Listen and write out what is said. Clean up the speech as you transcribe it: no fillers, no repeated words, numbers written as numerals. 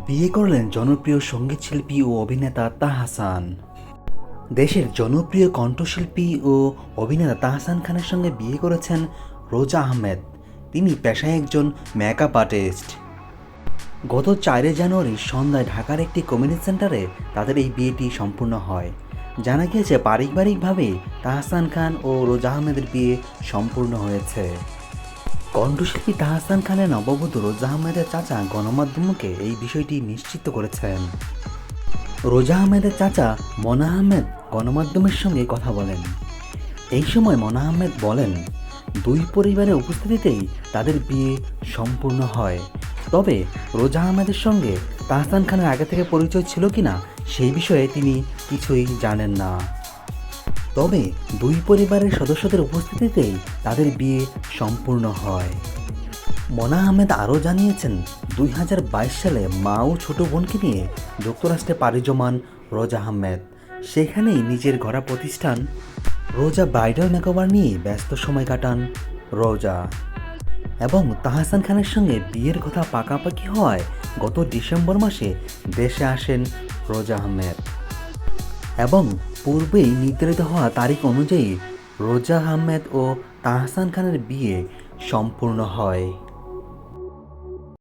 বিয়ে করলেন জনপ্রিয় সঙ্গীতশিল্পী ও অভিনেতা তাহসান। দেশের জনপ্রিয় কণ্ঠশিল্পী ও অভিনেতা তাহসান খানের সঙ্গে বিয়ে করেছেন রোজা আহমেদ। তিনি পেশায় একজন মেকআপ আর্টিস্ট। গত 4 জানুয়ারি সন্ধ্যায় ঢাকার একটি কমিউনিটি সেন্টারে তাদের এই বিয়েটি সম্পূর্ণ হয়। জানা গিয়েছে পারিবারিকভাবে তাহসান খান ও রোজা আহমেদের বিয়ে সম্পূর্ণ হয়েছে। কণ্ঠশিল্পী তাহসান খানের নববধূ রোজা আহমেদের চাচা গণমাধ্যমকে এই বিষয়টি নিশ্চিত করেছেন। রোজা আহমেদের চাচা মনা আহমেদ গণমাধ্যমের সঙ্গে কথা বলেন। এই সময় মনা আহমেদ বলেন, দুই পরিবারের উপস্থিতিতেই তাদের বিয়ে সম্পূর্ণ হয়। তবে রোজা আহমেদের সঙ্গে তাহসান খানের আগে থেকে পরিচয় ছিল কিনা সেই বিষয়ে তিনি কিছুই জানেন না। তবে দুই পরিবারের সদস্যদের উপস্থিতিতেই তাদের বিয়ে সম্পূর্ণ হয়। মনা আহমেদ আরও জানিয়েছেন, 2022 সালে মা ও ছোট বোনকে নিয়ে যুক্তরাষ্ট্রে পাড়ি জমান রোজা আহমেদ। সেখানেই নিজের গড়া প্রতিষ্ঠান রোজা ব্রাইডাল মেকওভার নিয়ে ব্যস্ত সময় কাটান রোজা। এবং তাহসান খানের সঙ্গে বিয়ের কথা পাকাপাকি হওয়ায় গত ডিসেম্বর মাসে দেশে আসেন রোজা আহমেদ। এবং পূর্বেই নির্ধারিত হওয়া তারিখ অনুযায়ী রোজা আহমেদ ও তাহসান খানের বিয়ে সম্পূর্ণ হয়।